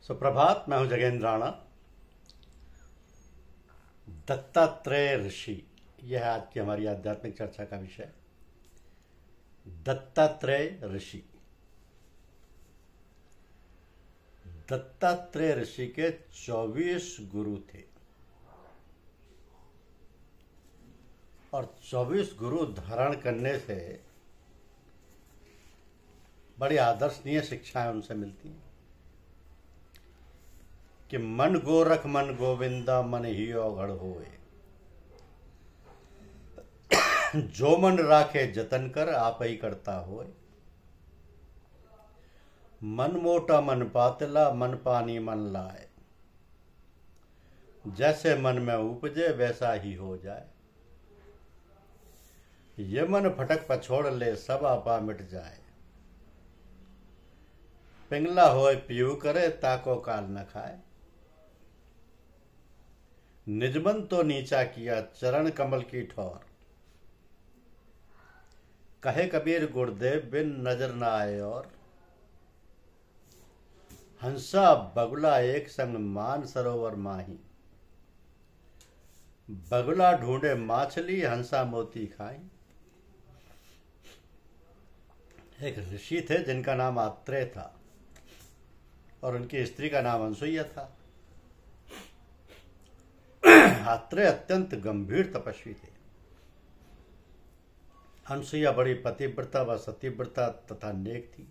सुप्रभात। मैं हूं जगेंद्र राणा। दत्तात्रेय ऋषि, यह है आज की हमारी आध्यात्मिक चर्चा का विषय। दत्तात्रेय ऋषि। दत्तात्रेय ऋषि के 24 गुरु थे और 24 गुरु धारण करने से बड़ी आदर्शनीय शिक्षाएं उनसे मिलती हैं कि मन गोरख मन गोविंदा मन ही औघड़ होए, जो मन राखे जतन कर आप ही करता होए, मन मोटा मन पातला मन पानी मन लाए, जैसे मन में उपजे वैसा ही हो जाए, ये मन फटक पछोड़ ले सब आपा मिट जाए, पिंगला होए पीऊ करे ताको काल न खाए, निजमन तो नीचा किया चरण कमल की ठोर, कहे कबीर गुरुदेव बिन नजर न आए और, हंसा बगुला एक संग मान सरोवर माही, बगुला ढूंढे माछली हंसा मोती खाई। एक ऋषि थे जिनका नाम आत्रेय था और उनकी स्त्री का नाम अनसुईया था। आत्रेय अत्यंत गंभीर तपस्वी थे। अनसुईया बड़ी पतिव्रता व सतीव्रता तथा नेक थी।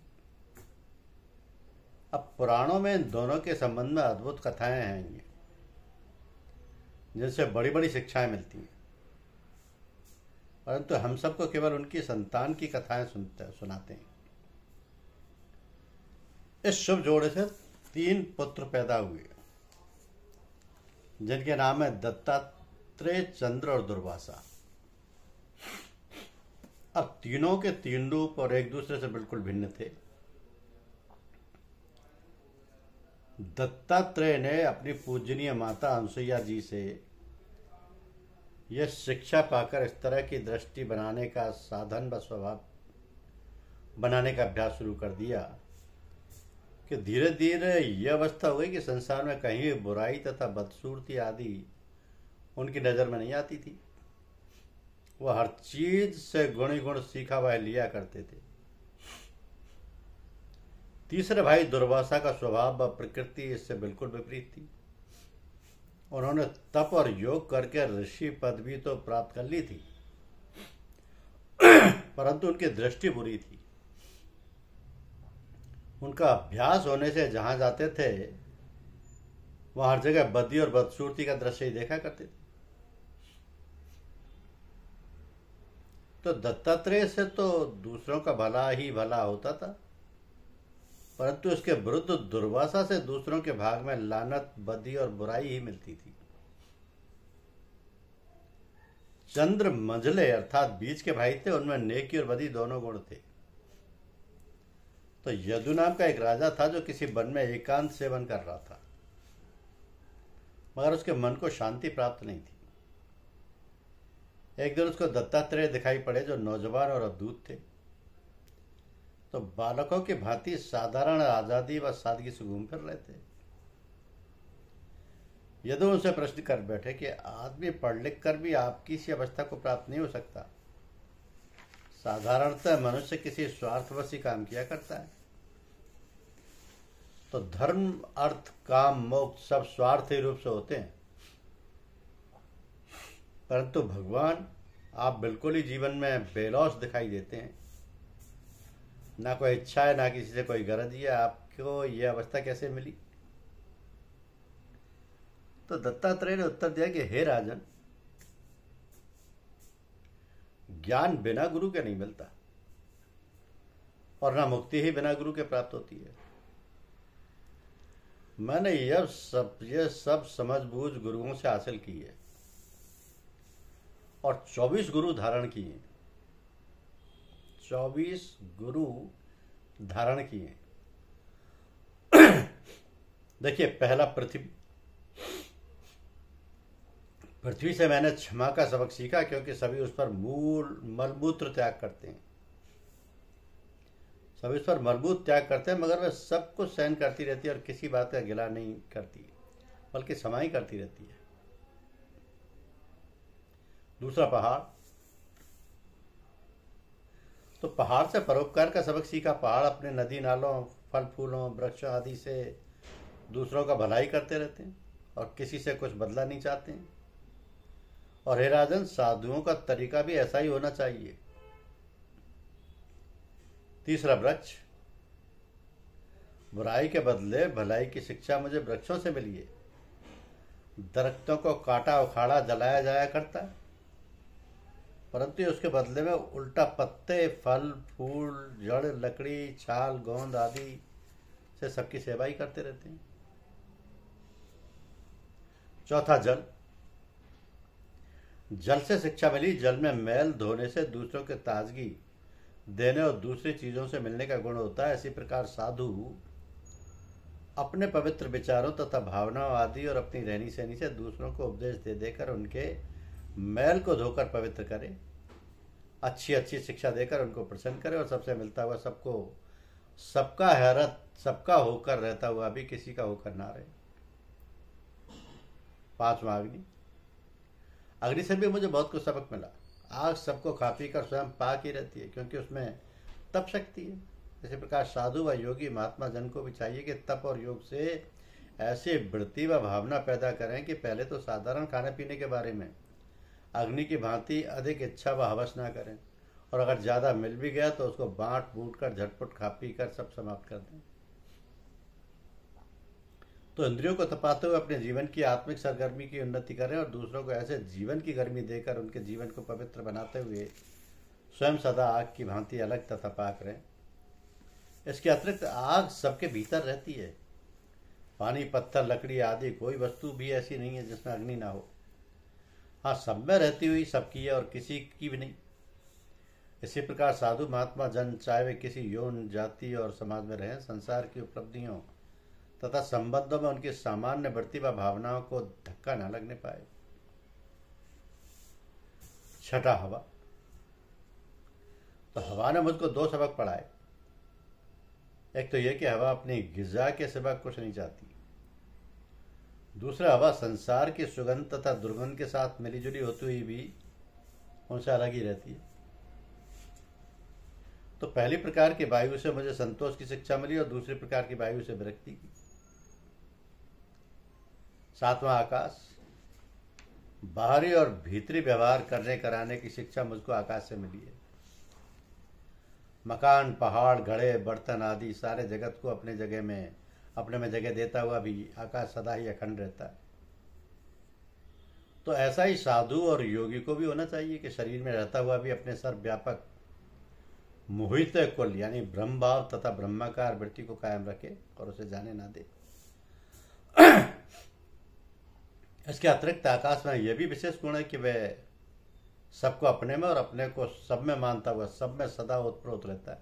अब पुराणों में इन दोनों के संबंध में अद्भुत कथाएं हैं जिनसे बड़ी बड़ी शिक्षाएं मिलती हैं, परंतु हम सबको केवल उनकी संतान की कथाएं सुनाते हैं। इस शुभ जोड़े से 3 पुत्र पैदा हुए जिनके नाम है दत्तात्रेय, चंद्र और दुर्वासा। अब तीनों के 3 रूप और एक दूसरे से बिल्कुल भिन्न थे। दत्तात्रेय ने अपनी पूजनीय माता अनसुईया जी से यह शिक्षा पाकर इस तरह की दृष्टि बनाने का साधन व स्वभाव बनाने का अभ्यास शुरू कर दिया कि धीरे धीरे यह अवस्था हो गई कि संसार में कहीं भी बुराई तथा बदसूरती आदि उनकी नजर में नहीं आती थी। वह हर चीज से गुण ही गुण सीखा हुआ लिया करते थे। तीसरे भाई दुर्वासा का स्वभाव व प्रकृति इससे बिल्कुल विपरीत थी। उन्होंने तप और योग करके ऋषि पदवी तो प्राप्त कर ली थी, परंतु उनकी दृष्टि बुरी थी। उनका अभ्यास होने से जहां जाते थे वहां हर जगह बदी और बदसूरती का दृश्य ही देखा करते थे। तो दत्तात्रेय से तो दूसरों का भला ही भला होता था, परंतु उसके विरुद्ध दुर्वासा से दूसरों के भाग में लानत, बदी और बुराई ही मिलती थी। चंद्र मंझले अर्थात बीच के भाई थे, उनमें नेकी और बदी दोनों गुण थे। तो यदु नाम का एक राजा था जो किसी वन में एकांत सेवन कर रहा था, मगर उसके मन को शांति प्राप्त नहीं थी। एक दिन उसको दत्तात्रेय दिखाई पड़े जो नौजवान और अद्भुत थे। तो बालकों की भांति साधारण आजादी व सादगी से घूम फिर रहे थे। यदु उनसे प्रश्न कर बैठे कि आदमी पढ़ लिख कर भी आपकी सी अवस्था को प्राप्त नहीं हो सकता। साधारणतः मनुष्य किसी स्वार्थवश ही काम किया करता है। तो धर्म, अर्थ, काम, मोक्ष सब स्वार्थी रूप से होते हैं, परंतु भगवान आप बिल्कुल ही जीवन में बेलौस दिखाई देते हैं। ना कोई इच्छा है, ना किसी से कोई गरज है। आपको यह अवस्था कैसे मिली? तो दत्तात्रेय ने उत्तर दिया कि हे राजन, ज्ञान बिना गुरु के नहीं मिलता और ना मुक्ति ही बिना गुरु के प्राप्त होती है। मैंने यह सब समझबूझ गुरुओं से हासिल की है और 24 गुरु धारण किए। 24 गुरु धारण किए। देखिए, पहला पृथ्वी से मैंने क्षमा का सबक सीखा, क्योंकि सभी उस पर मलमूत्र त्याग करते हैं। सब इस पर मजबूत त्याग करते हैं, मगर वह सब कुछ सहन करती रहती है और किसी बात का गिला नहीं करती, बल्कि समाई करती रहती है। दूसरा, पहाड़। तो पहाड़ से परोपकार का सबक सीखा। पहाड़ अपने नदी नालों, फल फूलों, वृक्षों आदि से दूसरों का भलाई करते रहते हैं और किसी से कुछ बदला नहीं चाहते हैं। और हे राजन, साधुओं का तरीका भी ऐसा ही होना चाहिए। तीसरा, वृक्ष। बुराई के बदले भलाई की शिक्षा मुझे वृक्षों से मिली है। दरख्तों को काटा उखाड़ा जलाया जाया करता है, परंतु उसके बदले में उल्टा पत्ते, फल फूल, जड़, लकड़ी, छाल, गोंद आदि से सबकी सेवा ही करते रहते हैं। चौथा, जल। जल से शिक्षा मिली। जल में मैल धोने से दूसरों के ताजगी देने और दूसरी चीजों से मिलने का गुण होता है। इसी प्रकार साधु अपने पवित्र विचारों तथा भावनाओं आदि और अपनी रहनी सहनी से दूसरों को उपदेश दे देकर उनके मैल को धोकर पवित्र करे, अच्छी अच्छी शिक्षा देकर उनको प्रसन्न करे और सबसे मिलता हुआ सबको, सबका हैरत, सबका होकर रहता हुआ भी किसी का होकर ना रहे। पांचवा, अग्नि। अग्नि से भी मुझे बहुत कुछ सबक मिला। आग सबको खा पी कर स्वयं पाक ही रहती है, क्योंकि उसमें तप शक्ति है। इसी प्रकार साधु व योगी महात्मा जन को भी चाहिए कि तप और योग से ऐसी वृत्ति व भावना पैदा करें कि पहले तो साधारण खाने पीने के बारे में अग्नि की भांति अधिक इच्छा व हवस ना करें, और अगर ज़्यादा मिल भी गया तो उसको बांट बूट कर झटपट खा पी कर सब समाप्त कर दें। तो इंद्रियों को तपाते हुए अपने जीवन की आत्मिक सरगर्मी की उन्नति करें और दूसरों को ऐसे जीवन की गर्मी देकर उनके जीवन को पवित्र बनाते हुए स्वयं सदा आग की भांति अलग तथा पाक रहें। इसके अतिरिक्त आग सबके भीतर रहती है। पानी, पत्थर, लकड़ी आदि कोई वस्तु भी ऐसी नहीं है जिसमें अग्नि ना हो। हाँ, सब में रहती हुई सबकी है और किसी की भी नहीं। इसी प्रकार साधु महात्मा जन चाहे वे किसी यौन, जाति और समाज में रहें, संसार की उपलब्धियों तथा संबंधों में उनकी सामान्य वृत्ति व भावनाओं को धक्का न लगने पाए। छठा, हवा। तो हवा ने मुझको दो सबक पढ़ाए। एक तो यह कि हवा अपनी गिजा के सिवा कुछ नहीं चाहती। दूसरा, हवा संसार की सुगंध तथा दुर्गंध के साथ मिलीजुली होती हुई भी उनसे अलग ही रहती है। तो पहली प्रकार की वायु से मुझे संतोष की शिक्षा मिली और दूसरी प्रकार की वायु से विरक्ति की। सातवां, आकाश। बाहरी और भीतरी व्यवहार करने कराने की शिक्षा मुझको आकाश से मिली है। मकान, पहाड़, घड़े, बर्तन आदि सारे जगत को अपने में जगह देता हुआ भी आकाश सदा ही अखंड रहता है। तो ऐसा ही साधु और योगी को भी होना चाहिए कि शरीर में रहता हुआ भी अपने सर्वव्यापक मोहित कुल यानी ब्रह्म भाव तथा ब्रह्माकार वृत्ति को कायम रखे और उसे जाने ना दे। इसके अतिरिक्त आकाश में यह भी विशेष गुण है कि वह सबको अपने में और अपने को सब में मानता हुआ सब में सदा ओतप्रोत रहता है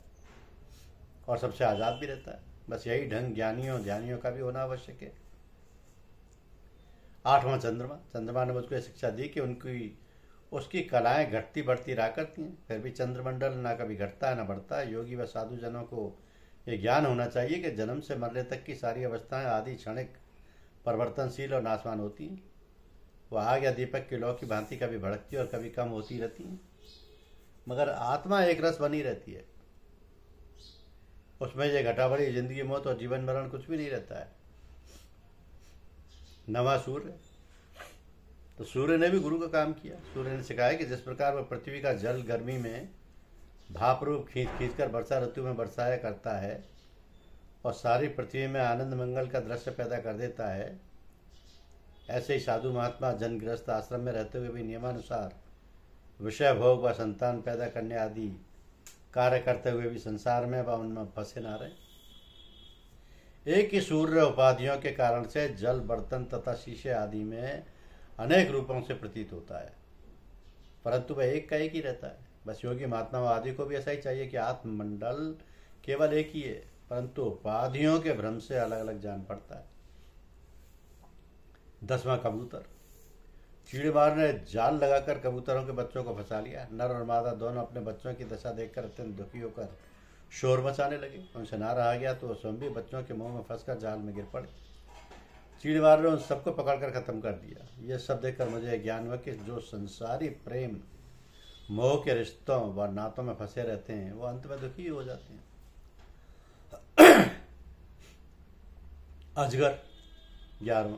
और सबसे आजाद भी रहता है। बस यही ढंग ज्ञानियों ध्यानियों का भी होना आवश्यक है। आठवां, चंद्रमा। चंद्रमा ने मुझको शिक्षा दी कि उसकी कलाएं घटती बढ़ती रहा करती हैं, फिर भी चंद्रमंडल ना कभी घटता है ना बढ़ता है। योगी व साधु जनों को ये ज्ञान होना चाहिए कि जन्म से मरने तक की सारी अवस्थाएं आदि क्षणिक परिवर्तनशील और नाशवान होती हैं। वह आग या दीपक की लौ की भांति कभी भड़कती और कभी कम होती रहती हैं, मगर आत्मा एक रस बनी रहती है। उसमें ये घटाबड़ी जिंदगी, मौत और जीवन मरण कुछ भी नहीं रहता है। नवा, सूर्य। तो सूर्य ने भी गुरु का काम किया। सूर्य ने सिखाया कि जिस प्रकार वह पृथ्वी का जल गर्मी में भाप रूप खींच खींच कर वर्षा ऋतु में बरसाया करता है और सारी पृथ्वी में आनंद मंगल का दृश्य पैदा कर देता है, ऐसे ही साधु महात्मा जनगृहस्थ आश्रम में रहते हुए भी नियमानुसार विषय भोग व संतान पैदा करने आदि कार्य करते हुए भी संसार में व उनमें फंसे ना रहे। एक ही सूर्य उपाधियों के कारण से जल, बर्तन तथा शीशे आदि में अनेक रूपों से प्रतीत होता है, परंतु वह एक का एक ही रहता है। बस योगी महात्मा आदि को भी ऐसा ही चाहिए कि आत्ममंडल केवल एक ही है, परंतु उपाधियों के भ्रम से अलग अलग जान पड़ता है। 10वां, कबूतर। चीड़ीमार ने जाल लगाकर कबूतरों के बच्चों को फंसा लिया। नर और मादा दोनों अपने बच्चों की दशा देखकर अत्यंत दुखी होकर शोर मचाने लगे। उनसे ना रहा गया तो स्वयं भी बच्चों के मुंह में फंसकर जाल में गिर पड़े। चीड़वार ने उन सबको पकड़कर खत्म कर दिया। यह सब देखकर मुझे ज्ञान हुआ कि जो संसारी प्रेम मोह के रिश्तों व नातों में फंसे रहते हैं वो अंत में दुखी हो जाते हैं। अजगर 11वां।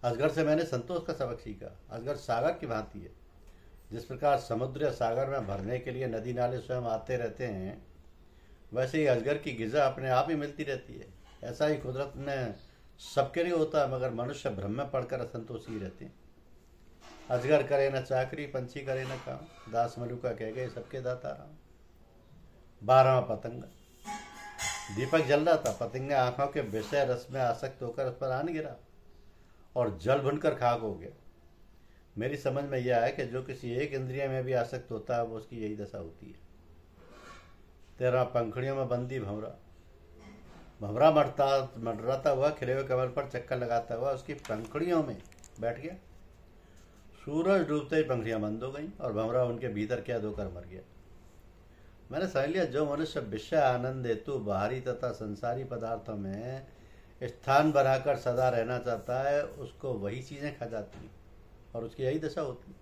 अजगर से मैंने संतोष का सबक सीखा। अजगर सागर की भांति है। जिस प्रकार समुद्र या सागर में भरने के लिए नदी नाले स्वयं आते रहते हैं, वैसे ही अजगर की गिजा अपने आप ही मिलती रहती है। ऐसा ही कुदरत में सबके लिए होता है, मगर मनुष्य भ्रम में पड़कर असंतोषी रहते हैं। अजगर करे न चाकरी, पंछी करे न काम, दास मलुका कह गए सबके दाता राम। 12वां पतंग। दीपक जल रहा था। पतंग ने आंखों के विषय रस में आसक्त होकर उस पर आन गिरा और जल भुनकर खाक हो गया। मेरी समझ में यह है कि जो किसी एक इंद्रिय में भी आसक्त होता है वो उसकी यही दशा होती है। 13वां पंखुड़ियों में बंदी भंवरा। भंवरा मंडराता हुआ खिले हुए कमल पर चक्कर लगाता हुआ उसकी पंखुड़ियों में बैठ गया। सूरज डूबते ही पंखुड़ियां बंद हो गईं और भंवरा उनके भीतर कैद होकर मर गया। मैंने समझ लिया, जो मनुष्य विषय आनंद हेतु बाहरी तथा संसारी पदार्थों में स्थान बनाकर सदा रहना चाहता है, उसको वही चीजें खा जाती हैं और उसकी यही दशा होती है।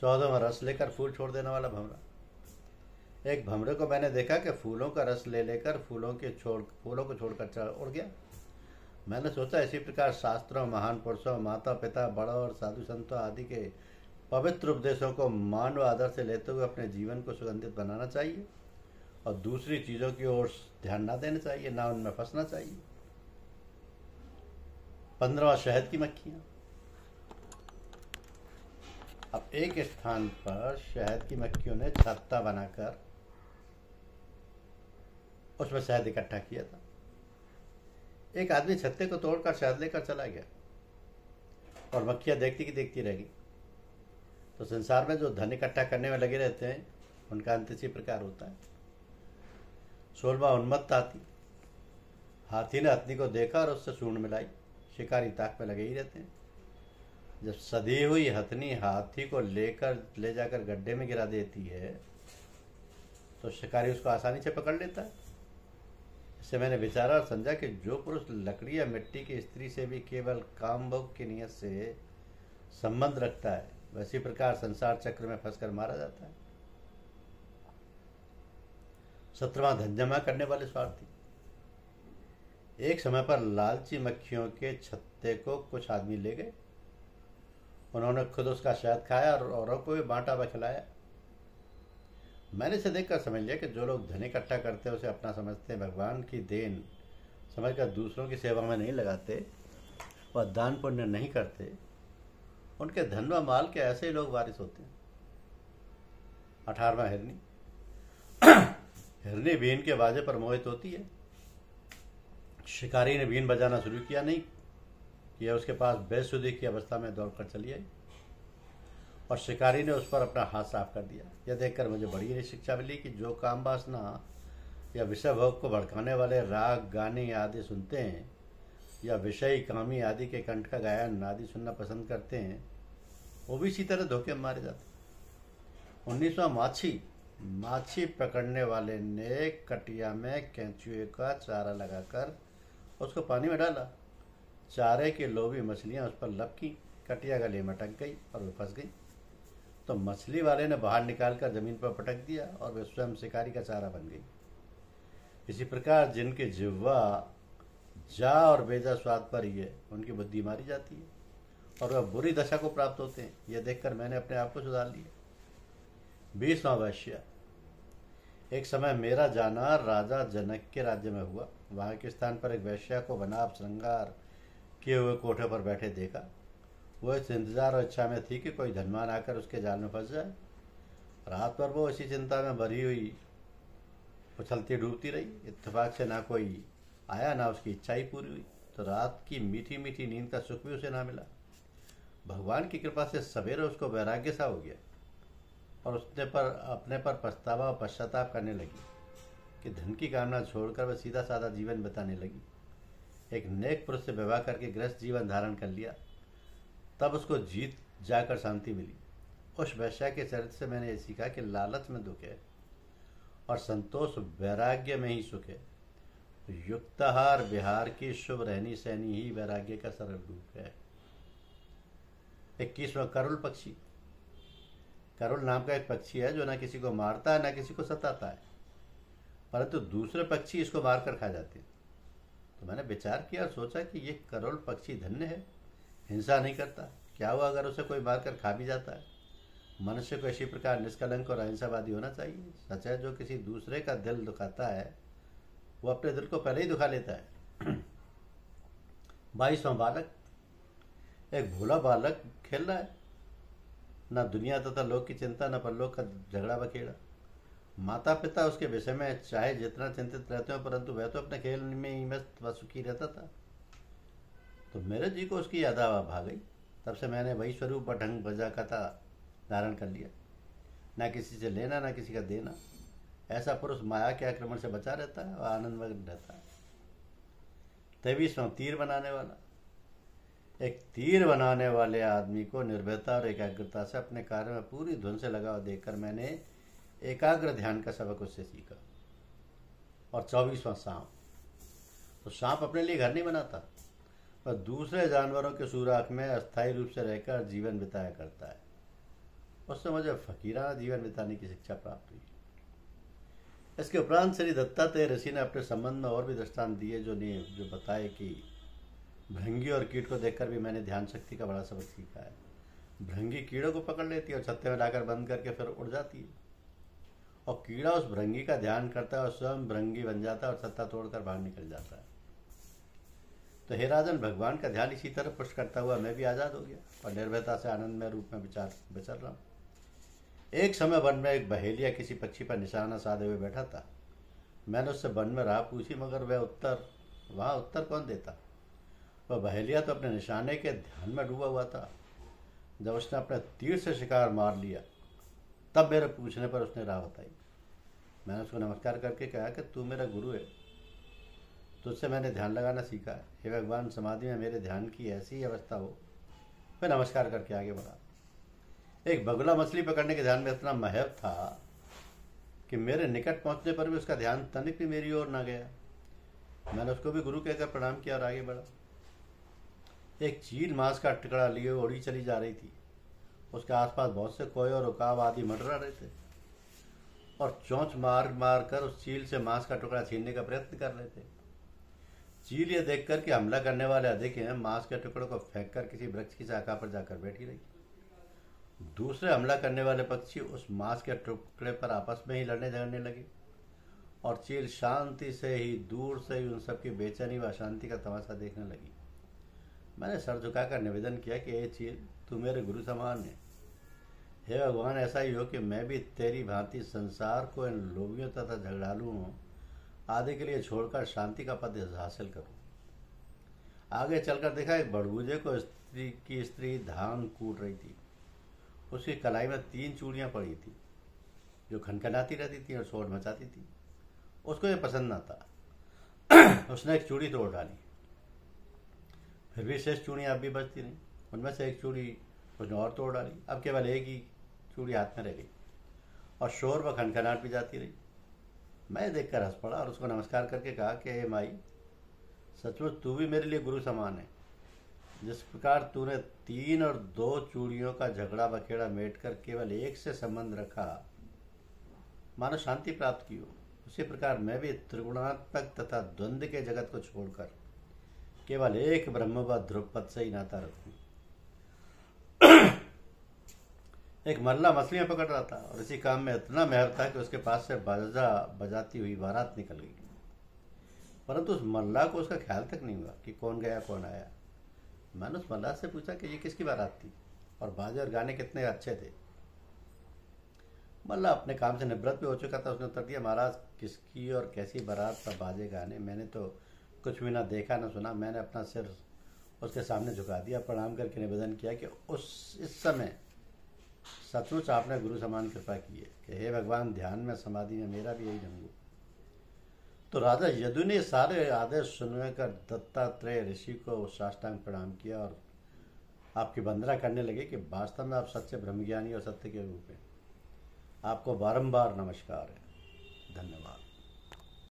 14वां रस लेकर फूल छोड़ देने वाला भंवरा। एक भंवरे को मैंने देखा कि फूलों का रस ले लेकर फूलों को छोड़कर उड़ गया। मैंने सोचा, इसी प्रकार शास्त्रों, महान पुरुषों, माता पिता, बड़ों और साधु संतों आदि के पवित्र उपदेशों को मान व आदर से लेते हुए अपने जीवन को सुगंधित बनाना चाहिए और दूसरी चीजों की ओर ध्यान ना देना चाहिए, ना उनमें फंसना चाहिए। 15वां शहद की मक्खियां। अब एक स्थान पर शहद की मक्खियों ने छत्ता बनाकर उसमें शहद इकट्ठा किया था। एक आदमी छत्ते को तोड़कर शहद लेकर चला गया और मक्खियां देखती की देखती रह गई। तो संसार में जो धन इकट्ठा करने में लगे रहते हैं उनका अंत इसी प्रकार होता है। 16वां उन्मत्त हाथी। हाथी ने हथनी को देखा और उससे सूंड मिलाई। शिकारी ताक में लगे ही रहते हैं। जब सधी हुई हथनी हाथी को ले जाकर गड्ढे में गिरा देती है तो शिकारी उसको आसानी से पकड़ लेता है। इससे मैंने विचारा और समझा कि जो पुरुष लकड़ी या मिट्टी की स्त्री से भी केवल काम भोग की नियत से संबंध रखता है, वैसी प्रकार संसार चक्र में फंसकर मारा जाता है। 17वां धन जमा करने वाले स्वार्थी। एक समय पर लालची मक्खियों के छत्ते को कुछ आदमी ले गए। उन्होंने खुद उसका शहद खाया और औरों को भी बांटा व खिलाया। मैंने इसे देखकर समझ लिया कि जो लोग धन इकट्ठा करते हैं उसे अपना समझते हैं, भगवान की देन समझकर दूसरों की सेवा में नहीं लगाते और दान पुण्य नहीं करते, उनके धन व माल के ऐसे ही लोग वारिस होते हैं। 18वां हिरनी। हिरनी बीन के बाजे पर मोहित होती है। शिकारी ने बीन बजाना शुरू किया नहीं किया, उसके पास बेसुधी की अवस्था में दौड़कर चली आई और शिकारी ने उस पर अपना हाथ साफ कर दिया। यह देखकर मुझे बड़ी शिक्षा मिली कि जो काम वासना या विषय भोग को भड़काने वाले राग, गाने आदि सुनते हैं या विषयी, कामी आदि के कंठ का गायन आदि सुनना पसंद करते हैं, वो भी इसी तरह धोखे में मारे जाते। 19वां माछी। माछी पकड़ने वाले ने कटिया में केंचुए का चारा लगाकर उसको पानी में डाला। चारे की लोभी मछलियां उस पर लपकी, कटिया गले में अटक गई और वे फंस गई। तो मछली वाले ने बाहर निकालकर जमीन पर पटक दिया और वे स्वयं शिकारी का चारा बन गई। इसी प्रकार जिनकी जिह्वा जा और बेजा स्वाद पर ही है, उनकी बुद्धि मारी जाती है और वह बुरी दशा को प्राप्त होते हैं। यह देखकर मैंने अपने आप को सुधार लिया। 20वां वैश्य। एक समय मेरा जाना राजा जनक के राज्य में हुआ। वहां के स्थान पर एक वैश्या को बनाव श्रृंगार किए हुए कोठे पर बैठे देखा। वो इस इंतजार और इच्छा में थी कि कोई धनवान आकर उसके जाल में फंस जाए। रात भर वो इसी चिंता में भरी हुई उछलती डूबती रही। इत्तेफाक से ना कोई आया, ना उसकी इच्छा ही पूरी हुई। तो रात की मीठी मीठी नींद का सुख भी उसे ना मिला। भगवान की कृपा से सवेरे उसको वैराग्य सा हो गया और उसने अपने पर पछतावा और पश्चाताप करने लगी कि धन की कामना छोड़कर वह सीधा साधा जीवन बिताने लगी। एक नेक पुरुष से विवाह करके गृहस्थ जीवन धारण कर लिया। तब उसको जीत जाकर शांति मिली। उस वैश्या के चरित्र से मैंने ये सीखा कि लालच में दुख है और संतोष वैराग्य में ही सुख है। तो युक्ताहार विहार की शुभ रहनी सहनी ही वैराग्य का सरल रूप है। 21वां करुल पक्षी। करुल नाम का एक पक्षी है जो ना किसी को मारता है ना किसी को सताता है, परंतु दूसरे पक्षी इसको मारकर खा जाते हैं। तो मैंने विचार किया और सोचा कि ये करुल पक्षी धन्य है, हिंसा नहीं करता। क्या हुआ अगर उसे कोई मारकर खा भी जाता है। मनुष्य को इसी प्रकार निष्कलंक और अहिंसावादी होना चाहिए। सच है, जो किसी दूसरे का दिल दुखाता है वो अपने दिल को पहले ही दुखा लेता है। 22वां बालक। एक भोला बालक खेल रहा है, न दुनिया तथा लोक की चिंता, न परलोक का झगड़ा बखेड़ा। माता पिता उसके विषय में चाहे जितना चिंतित रहते हो, परंतु वह तो अपने खेल में ही मस्त व सुखी रहता था। तो मेरे जी को उसकी याद आ गई। तब से मैंने वही स्वरूप व ढंग बजा कथा धारण कर लिया। ना किसी से लेना ना किसी का देना। ऐसा पुरुष माया के आक्रमण से बचा रहता है और आनंदमग्न रहता है। 23वां तीर बनाने वाला। एक तीर बनाने वाले आदमी को निर्भयता और एकाग्रता से अपने कार्य में पूरी धुन से लगा हुआ देखकर मैंने एकाग्र ध्यान का सबक उससे सीखा। और 24वां सांप। तो सांप अपने लिए घर नहीं बनाता, पर दूसरे जानवरों के सुराख में अस्थायी रूप से रहकर जीवन बिताया करता है। उससे मुझे फकीराना जीवन बिताने की शिक्षा प्राप्त हुई। इसके उपरांत श्री दत्तात्रेय ऋषि ने अपने संबंध में और भी दृष्टांत दिए जो बताए कि भृंगी और कीट को देखकर भी मैंने ध्यान शक्ति का बड़ा सबक सीखा है। भृंगी कीड़ों को पकड़ लेती है और छत्ते में लाकर बंद करके फिर उड़ जाती है, और कीड़ा उस भृंगी का ध्यान करता है और स्वयं भृंगी बन जाता है और छत्ता तोड़कर बाहर निकल जाता है। तो हे राजन, भगवान का ध्यान इसी तरह पुष्ट करता हुआ मैं भी आज़ाद हो गया और निर्भयता से आनंदमय रूप में विचर रहा हूँ। एक समय वन में एक बहेलिया किसी पक्षी पर निशाना साधे हुए बैठा था। मैंने उससे वन में राह पूछी, मगर वहाँ उत्तर कौन देता। वह बहेलिया तो अपने निशाने के ध्यान में डूबा हुआ था। जब उसने अपने तीर से शिकार मार लिया, तब मेरे पूछने पर उसने राह बताई। मैंने उसको नमस्कार करके कहा कि तू मेरा गुरु है, तुझसे मैंने ध्यान लगाना सीखा है। हे भगवान, समाधि में मेरे ध्यान की ऐसी ही अवस्था हो। मैं नमस्कार करके आगे बढ़ा। एक बगुला मछली पकड़ने के ध्यान में इतना महव था कि मेरे निकट पहुंचने पर भी उसका ध्यान तनिक भी मेरी ओर न गया। मैंने उसको भी गुरु कहकर प्रणाम किया और आगे बढ़ा। एक चील मांस का टुकड़ा लिए उड़ी चली जा रही थी। उसके आसपास बहुत से कोए और उकाब आदि मंडरा रहे थे और चोंच मार मार कर उस चील से मांस का टुकड़ा छीनने का प्रयत्न कर रहे थे। चील ये देखकर कि हमला करने वाले अधिक हैं, मांस के टुकड़ों को फेंक कर किसी वृक्ष की शाखा पर जाकर बैठी रही। दूसरे हमला करने वाले पक्षी उस मांस के टुकड़े पर आपस में ही लड़ने झगड़ने लगे और चील शांति से ही दूर से ही उन सबकी बेचैनी व अशांति का तमाशा देखने लगी। मैंने सर झुकाकर निवेदन किया कि ये चील, तू मेरे गुरु समान है। हे भगवान, ऐसा ही हो कि मैं भी तेरी भांति संसार को इन लोभियों तथा झगड़ालुओं आदि के लिए छोड़कर शांति का पद हासिल करूं। आगे चलकर देखा, एक बड़बूजे को स्त्री धान कूट रही थी। उसकी कलाई में 3 चूड़ियां पड़ी थी जो खनखनाती रहती थी और शोर मचाती थी। उसको ये पसंद न था। उसने एक चूड़ी तोड़ डाली। फिर भी शेष चूड़ियां अब भी बचती रहीं। उनमें से एक चूड़ी उसने और तोड़ डाली। अब केवल एक ही चूड़ी हाथ में रह गई और शोर व खनखनाट भी जाती रही। मैं देखकर हंस पड़ा और उसको नमस्कार करके कहा कि हे माई, सचमुच तू भी मेरे लिए गुरु समान है। जिस प्रकार तूने 3 और 2 चूड़ियों का झगड़ा बखेड़ा मेट कर केवल एक से संबंध रखा, मानो शांति प्राप्त की हो, उसी प्रकार मैं भी त्रिगुणात्मक तथा द्वंद्व के जगत को छोड़कर केवल एक ब्रह्म व ध्रुवपद से ही नाता रखूं। एक मल्ला मछलियां पकड़ रहा था और इसी काम में इतना महर था कि उसके पास से बाजा बजाती हुई बारात निकल गई, परंतु उस मल्ला को उसका ख्याल तक नहीं हुआ कि कौन गया कौन आया। मैंने उस मल्ला से पूछा कि ये किसकी बारात थी और बाजे और गाने कितने अच्छे थे। मल्ला अपने काम से निवृत्त भी हो चुका था। उसने उत्तर दिया, महाराज, किसकी और कैसी बारात पर बाजे गाने, मैंने तो कुछ भी ना देखा ना सुना। मैंने अपना सिर उसके सामने झुका दिया, प्रणाम करके निवेदन किया कि इस समय सचमुच आपने गुरु समान कृपा की है कि हे भगवान, ध्यान में समाधि में मेरा भी यही ढंग हो। तो राजा यदु ने सारे आदेश सुनकर दत्तात्रेय ऋषि को साष्टांग प्रणाम किया और आपकी वंदना करने लगे कि वास्तव में आप सच्चे ब्रह्मज्ञानी और सत्य के रूप हैं। आपको बारंबार नमस्कार है। धन्यवाद।